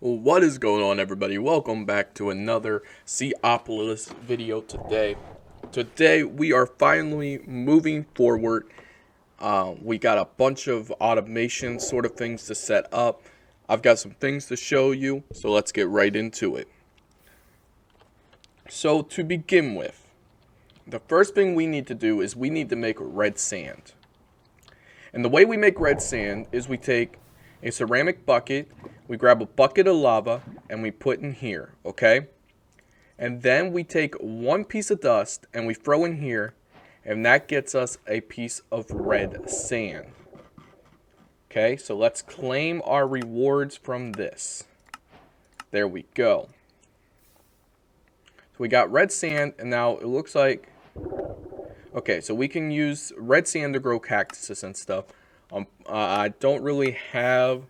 What is going on, everybody? Welcome back to another Seaopolis video today. Today we are finally moving forward. We got a bunch of automation sort of things to set up. I've got some things to show you, so let's get right into it. So to begin with, the first thing we need to do is we need to make red sand. And the way we make red sand is we take a ceramic bucket, we grab a bucket of lava, and we put in here, okay? And then we take one piece of dust and we throw in here, and that gets us a piece of red sand. Okay, so let's claim our rewards from this. There we go. So we got red sand, and now it looks like... Okay, so we can use red sand to grow cactuses and stuff. I don't really have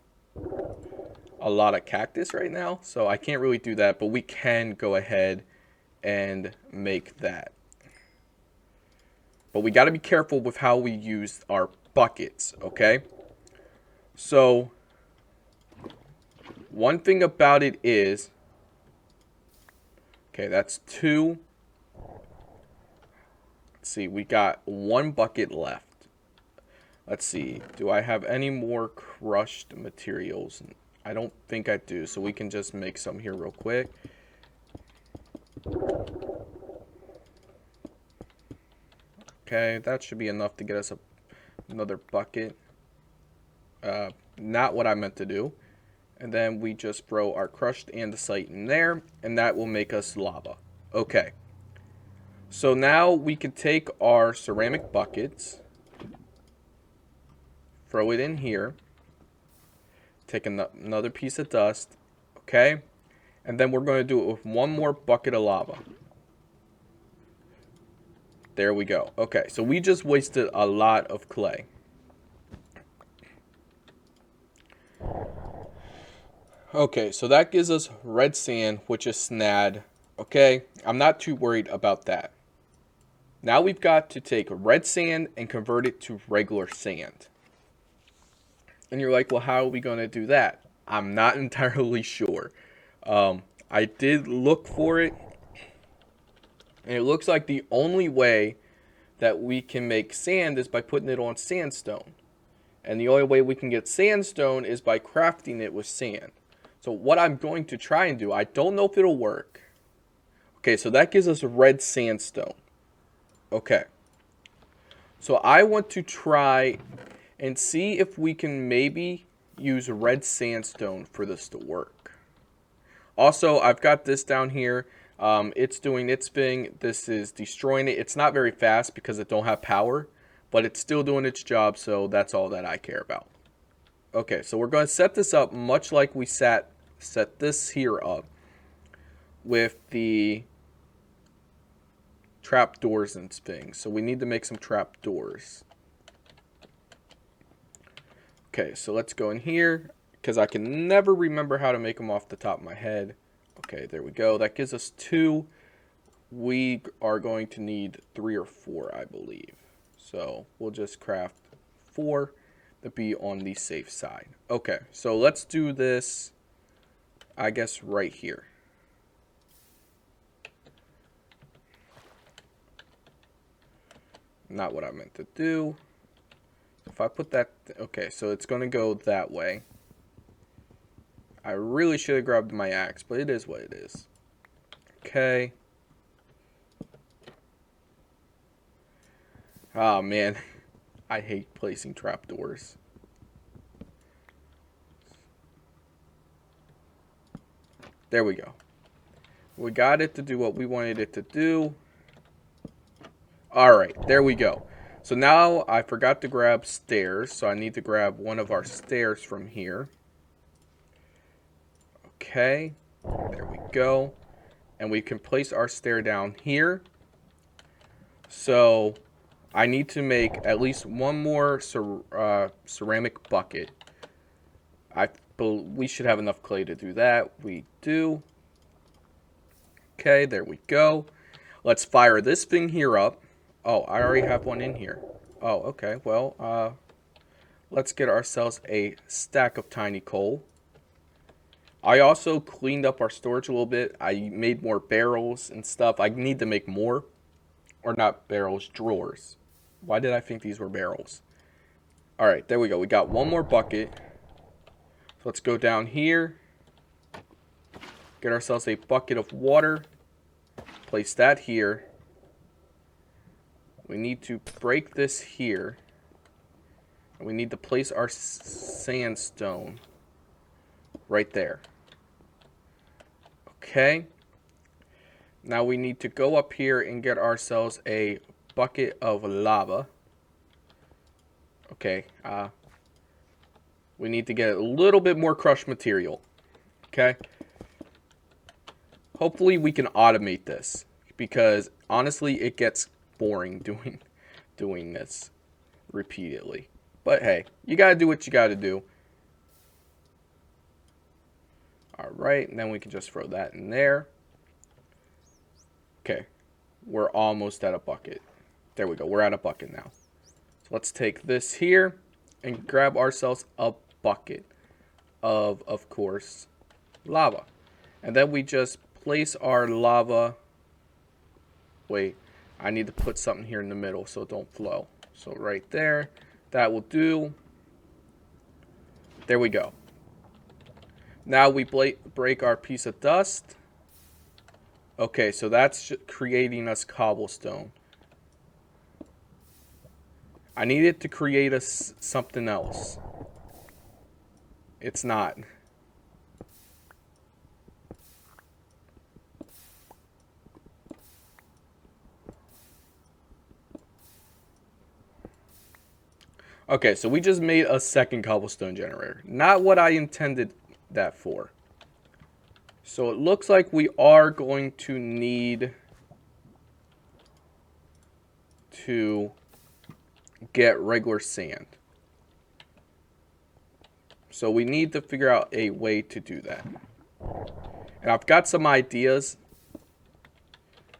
a lot of cactus right now, so I can't really do that, but we can go ahead and make that. But we got to be careful with how we use our buckets, okay? So, one thing about it is... Okay, that's 2. Let's see, we got 1 bucket left. Let's see, do I have any more crushed materials? I don't think I do, so we can just make some here real quick. Okay, that should be enough to get us another bucket. Not what I meant to do. And then we just throw our crushed andesite in there, and that will make us lava. Okay. So now we can take our ceramic buckets, throw it in here, take another piece of dust, okay? And then we're going to do it with one more bucket of lava. There we go. Okay, so we just wasted a lot of clay. Okay, so that gives us red sand, which is snad. Okay, I'm not too worried about that. Now we've got to take red sand and convert it to regular sand. And you're like, well, how are we going to do that? I'm not entirely sure. I did look for it. And it looks like the only way that we can make sand is by putting it on sandstone. And the only way we can get sandstone is by crafting it with sand. So what I'm going to try and do, I don't know if it'll work. Okay, so that gives us red sandstone. Okay. So I want to try and see if we can maybe use red sandstone for this to work. Also, I've got this down here. It's doing its thing. This is destroying it. It's not very fast because it don't have power, but it's still doing its job, so that's all that I care about. Okay, so we're going to set this up much like we set this here up with the trapdoors and things. So we need to make some trapdoors. Okay, so let's go in here, because I can never remember how to make them off the top of my head. Okay, there we go. That gives us 2. We are going to need 3 or 4, I believe. So we'll just craft 4 to be on the safe side. Okay, so let's do this, I guess, right here. Not what I meant to do. If I put that... Okay, so it's going to go that way. I really should have grabbed my axe, but it is what it is. Okay. Oh, man. I hate placing trapdoors. There we go. We got it to do what we wanted it to do. Alright, there we go. So now I forgot to grab stairs, so I need to grab one of our stairs from here. Okay, there we go. And we can place our stair down here. So I need to make at least one more ceramic bucket. We should have enough clay to do that. We do. Okay, there we go. Let's fire this thing here up. Oh, I already have one in here. Oh, okay. Well, let's get ourselves a stack of tiny coal. I also cleaned up our storage a little bit. I made more barrels and stuff. I need to make more. Or not barrels, drawers. Why did I think these were barrels? Alright, there we go. We got one more bucket. So let's go down here. Get ourselves a bucket of water. Place that here. We need to break this here. And we need to place our sandstone right there. Okay. Now we need to go up here and get ourselves a bucket of lava. Okay. We need to get a little bit more crushed material. Okay. Hopefully we can automate this, because honestly it gets boring doing this repeatedly. But hey, you gotta do what you gotta do. Alright, and then we can just throw that in there. Okay, we're almost at a bucket. There we go, we're at a bucket now. So let's take this here and grab ourselves a bucket of course, lava. And then we just place our lava. Wait, I need to put something here in the middle so it don't flow. So right there, that will do. There we go. Now we break our piece of dust. Okay, so that's creating us cobblestone. I need it to create us something else. It's not. Okay, so we just made a second cobblestone generator. Not what I intended that for. So it looks like we are going to need to get regular sand. So we need to figure out a way to do that. And I've got some ideas.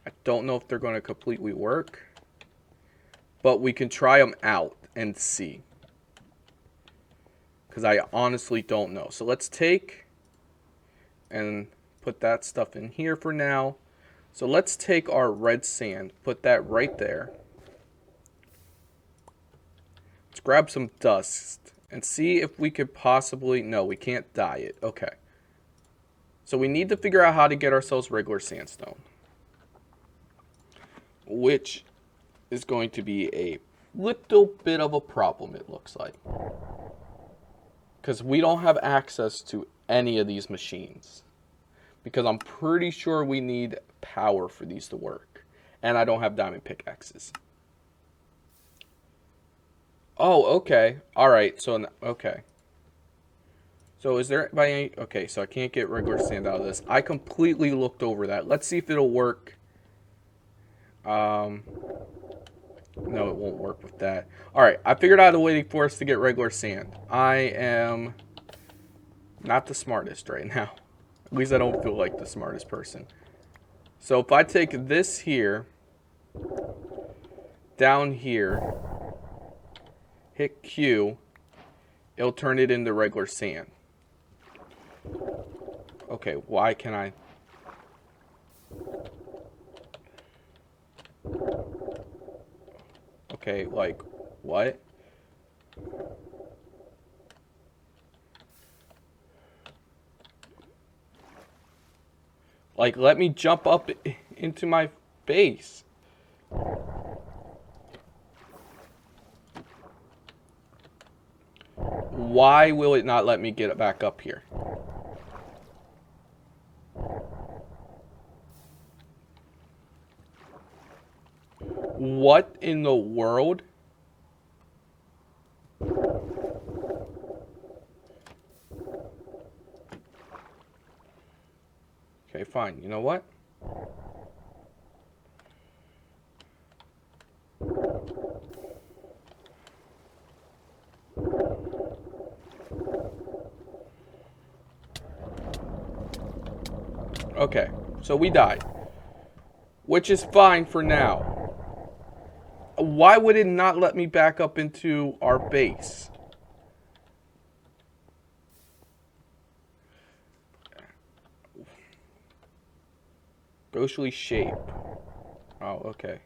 I don't know if they're going to completely work, but we can try them out and see. Because I honestly don't know. So let's take and put that stuff in here for now. So let's take our red sand, put that right there. Let's grab some dust and see if we could possibly... No, we can't dye it. Okay. So we need to figure out how to get ourselves regular sandstone, which is going to be a little bit of a problem, it looks like. Because we don't have access to any of these machines. Because I'm pretty sure we need power for these to work. And I don't have diamond pickaxes. Oh, okay. Alright, so, okay. So is there by any... Okay, so I can't get regular sand out of this. I completely looked over that. Let's see if it'll work. No, it won't work with that. Alright, I figured out a way for us to get regular sand. I am not the smartest right now. At least I don't feel like the smartest person. So if I take this here, down here, hit Q, it'll turn it into regular sand. Okay, why can I... Okay, like, what? Like, let me jump up into my base. Why will it not let me get it back up here? What in the world? Okay, fine. You know what? Okay, so we died. Which is fine for now. Why would it not let me back up into our base? Socially shape. Oh, okay.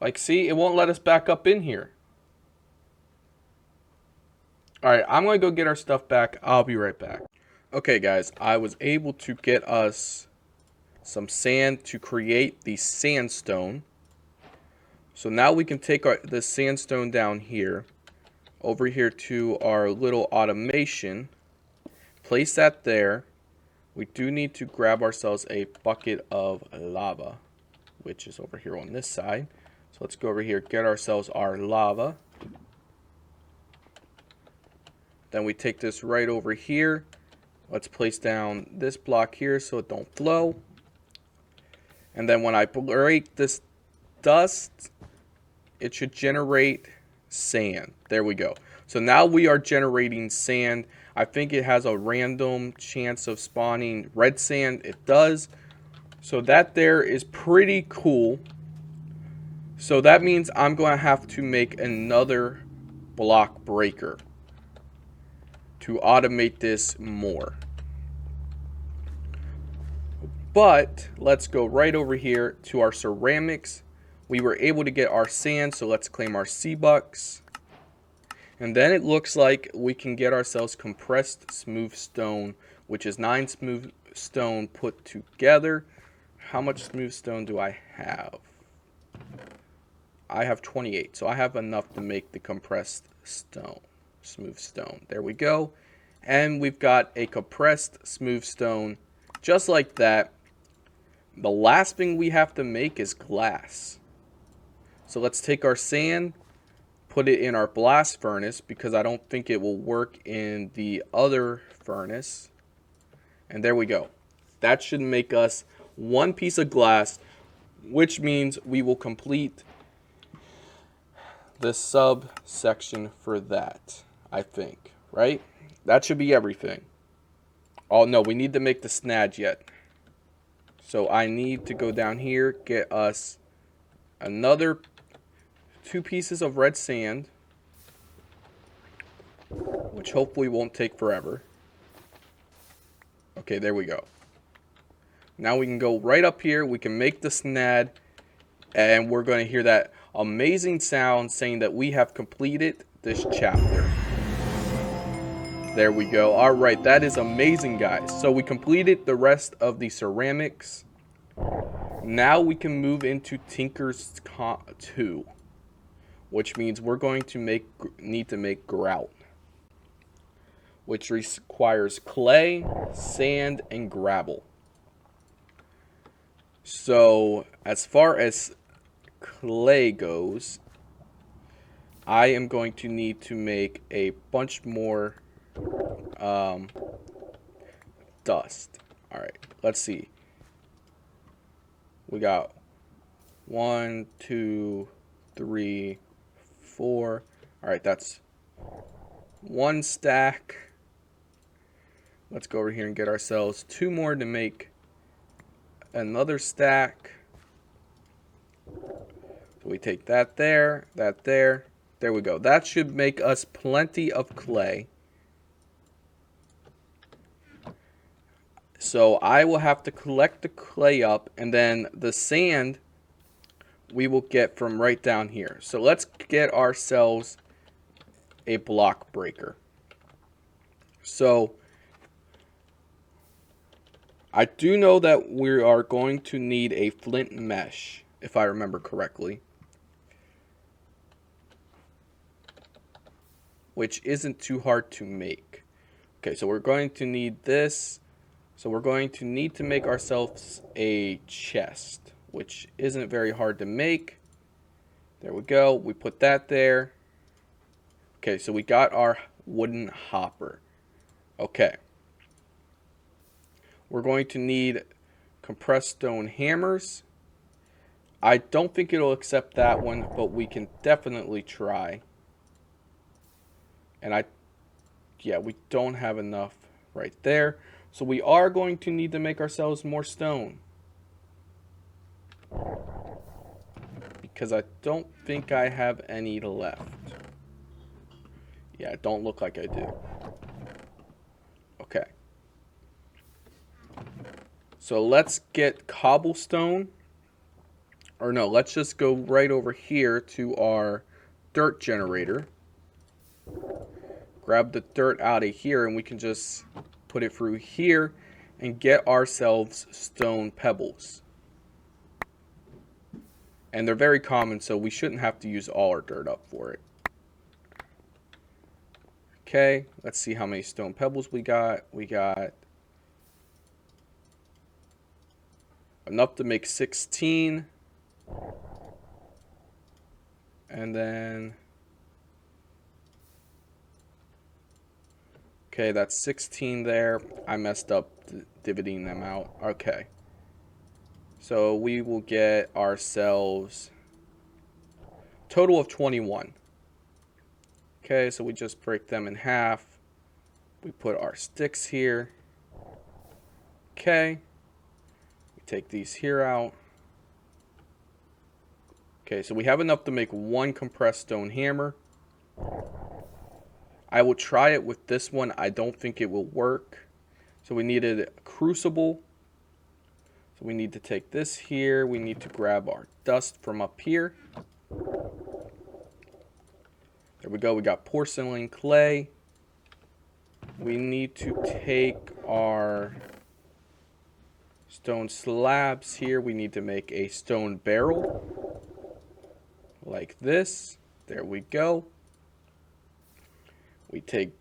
Like, see, it won't let us back up in here. Alright, I'm going to go get our stuff back. I'll be right back. Okay, guys, I was able to get us some sand to create the sandstone. So now we can take the sandstone down here, over here to our little automation, place that there. We do need to grab ourselves a bucket of lava, which is over here on this side. So let's go over here, get ourselves our lava. Then we take this right over here. Let's place down this block here so it don't flow. And then when I break this dust, it should generate sand. There we go. So now we are generating sand. I think it has a random chance of spawning red sand. It does. So that there is pretty cool. So that means I'm going to have to make another block breaker to automate this more. But let's go right over here to our ceramics. We were able to get our sand, so let's claim our C-Bucks. And then it looks like we can get ourselves compressed smooth stone, which is 9 smooth stone put together. How much smooth stone do I have? I have 28, so I have enough to make the compressed stone, smooth stone. There we go. And we've got a compressed smooth stone just like that. The last thing we have to make is glass. So let's take our sand, put it in our blast furnace because I don't think it will work in the other furnace. And there we go. That should make us one piece of glass, which means we will complete the subsection for that, I think, right? That should be everything. Oh no, we need to make the snag yet. So I need to go down here, get us another 2 pieces of red sand, which hopefully won't take forever. Okay, there we go. Now we can go right up here, we can make the snag, and we're going to hear that amazing sound saying that we have completed this chapter. There we go. Alright, that is amazing, guys. So we completed the rest of the ceramics. Now we can move into Tinker's 2, which means we're going to need to make grout, which requires clay, sand, and gravel. So as far as clay goes, I am going to need to make a bunch more dust. Alright, let's see. We got 1, 2, 3, 4. Alright, that's 1 stack. Let's go over here and get ourselves 2 more to make another stack. So we take that there, that there. There we go. That should make us plenty of clay. So I will have to collect the clay up, and then the sand we will get from right down here. So let's get ourselves a block breaker. So I do know that we are going to need a flint mesh, if I remember correctly, which isn't too hard to make. Okay, so we're going to need this. So we're going to need to make ourselves a chest, which isn't very hard to make. There we go. We put that there. Okay, so we got our wooden hopper. Okay. We're going to need compressed stone hammers. I don't think it'll accept that one, but we can definitely try. And yeah, we don't have enough right there. So we are going to need to make ourselves more stone. Because I don't think I have any left. Yeah, it don't look like I do. Okay. So let's get cobblestone. Or no, let's just go right over here to our dirt generator. Grab the dirt out of here and we can just put it through here and get ourselves stone pebbles. And they're very common, so we shouldn't have to use all our dirt up for it. Okay, let's see how many stone pebbles we got. We got enough to make 16. And then, okay, that's 16 there. I messed up dividing them out. Okay. So we will get ourselves total of 21. Okay, so we just break them in half. We put our sticks here. Okay. We take these here out. Okay, so we have enough to make one compressed stone hammer. I will try it with this one. I don't think it will work. So we needed a crucible. So we need to take this here. We need to grab our dust from up here. There we go. We got porcelain clay. We need to take our stone slabs here. We need to make a stone barrel. Like this. There we go. We take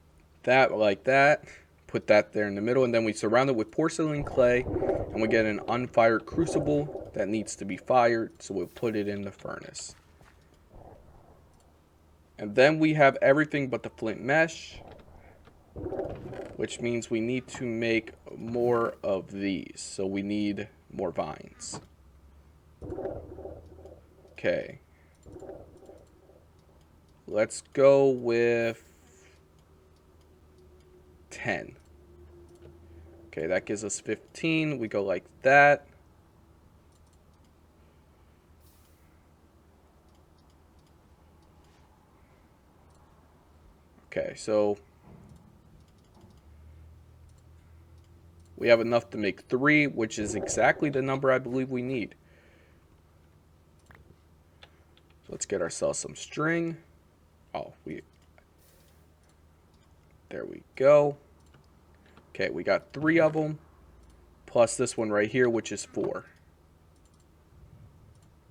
that like that. Put that there in the middle. And then we surround it with porcelain clay. And we get an unfired crucible that needs to be fired. So we'll put it in the furnace. And then we have everything but the flint mesh. Which means we need to make more of these. So we need more vines. Okay. Let's go with 10. Okay, that gives us 15. We go like that. Okay, so we have enough to make 3, which is exactly the number I believe we need. So let's get ourselves some string. Oh, there we go. Okay, we got 3 of them, plus this one right here, which is 4.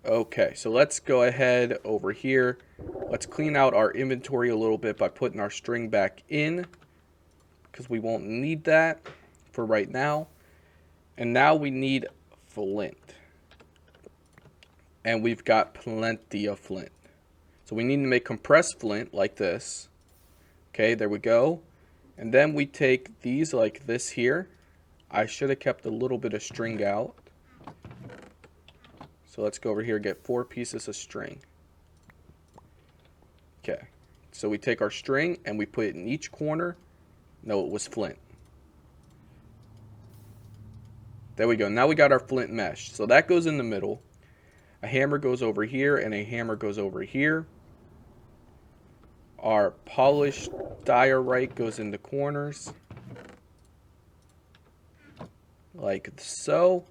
Okay, so let's go ahead over here. Let's clean out our inventory a little bit by putting our string back in, because we won't need that for right now. And now we need flint. And we've got plenty of flint. So we need to make compressed flint like this. Okay, there we go. And then we take these like this here. I should have kept a little bit of string out. So let's go over here and get 4 pieces of string. Okay, so we take our string and we put it in each corner. No, it was flint. There we go. Now we got our flint mesh. So that goes in the middle. A hammer goes over here and a hammer goes over here. Our polished diorite goes in the corners. Like so.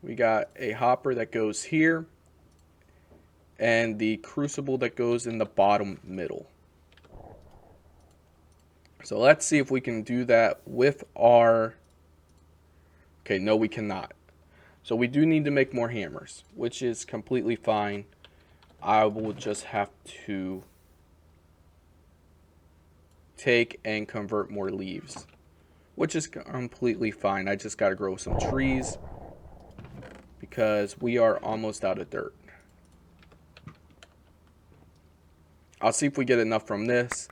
We got a hopper that goes here. And the crucible that goes in the bottom middle. So let's see if we can do that with our... Okay, no we cannot. So we do need to make more hammers, which is completely fine. I will just have to take and convert more leaves, which is completely fine. I just got to grow some trees because we are almost out of dirt. I'll see if we get enough from this.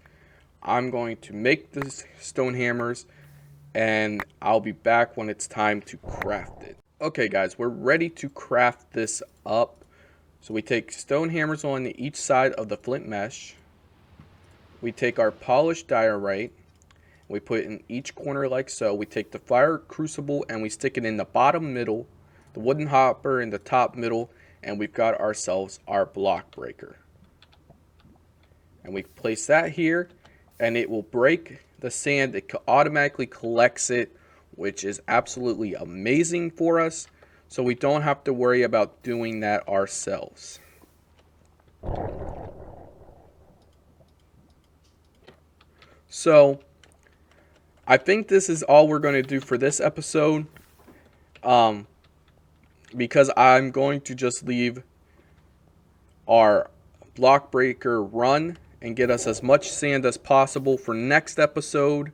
I'm going to make the stone hammers and I'll be back when it's time to craft it. Okay guys, we're ready to craft this up. So we take stone hammers on each side of the flint mesh. We take our polished diorite. We put it in each corner like so. We take the fire crucible and we stick it in the bottom middle, the wooden hopper in the top middle, and we've got ourselves our block breaker. And we place that here and it will break the sand. It automatically collects it which is absolutely amazing for us. So we don't have to worry about doing that ourselves. So I think this is all we're going to do for this episode. Because I'm going to just leave our block breaker run and get us as much sand as possible for next episode.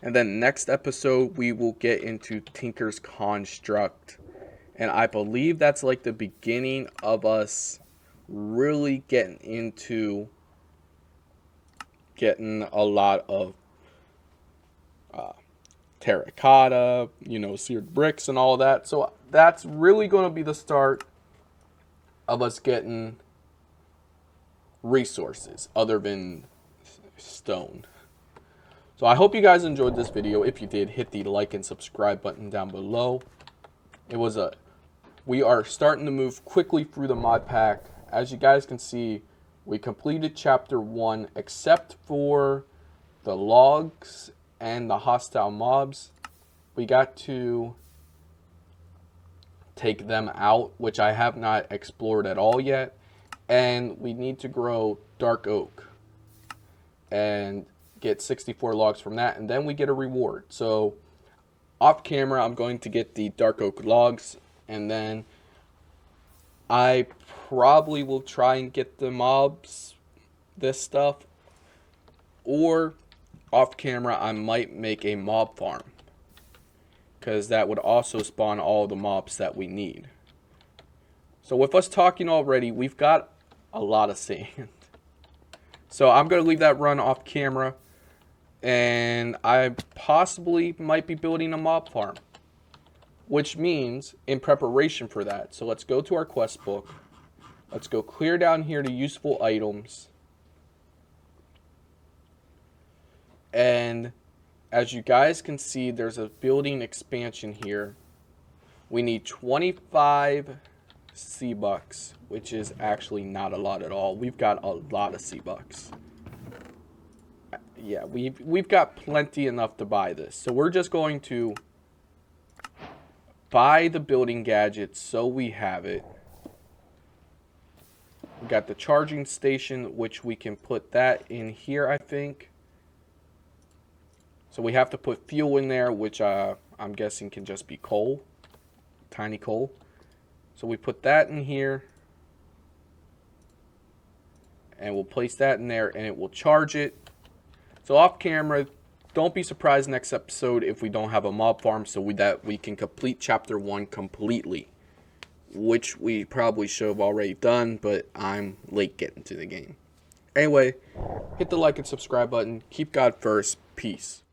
And then next episode we will get into Tinker's Construct. And I believe that's like the beginning of us really getting into getting a lot of terracotta, seared bricks and all that. So that's really going to be the start of us getting resources other than stone. So I hope you guys enjoyed this video. If you did, hit the like and subscribe button down below. We are starting to move quickly through the mod pack. As you guys can see, we completed chapter 1 except for the logs and the hostile mobs. We got to take them out, which I have not explored at all yet. And we need to grow dark oak and get 64 logs from that, and then we get a reward. So off camera I'm going to get the dark oak logs, and then I probably will try and get the mobs, this stuff, or off camera I might make a mob farm, because that would also spawn all the mobs that we need. So with us talking already, we've got a lot of sand. So I'm going to leave that run off camera, and I possibly might be building a mob farm, which means in preparation for that. So let's go to our quest book. Let's go clear down here to useful items. And as you guys can see, there's a building expansion here. We need 25 C-Bucks, which is actually not a lot at all. We've got a lot of C-Bucks. Yeah, we've got plenty enough to buy this. So we're just going to buy the building gadgets so we have it. We got the charging station, which we can put that in here, I think. So we have to put fuel in there, which I'm guessing can just be coal. Tiny coal. So we put that in here. And we'll place that in there, and it will charge it. So off camera, don't be surprised next episode if we don't have a mob farm, so that we can complete chapter 1 completely. Which we probably should have already done, but I'm late getting to the game. Anyway, hit the like and subscribe button. Keep God first. Peace.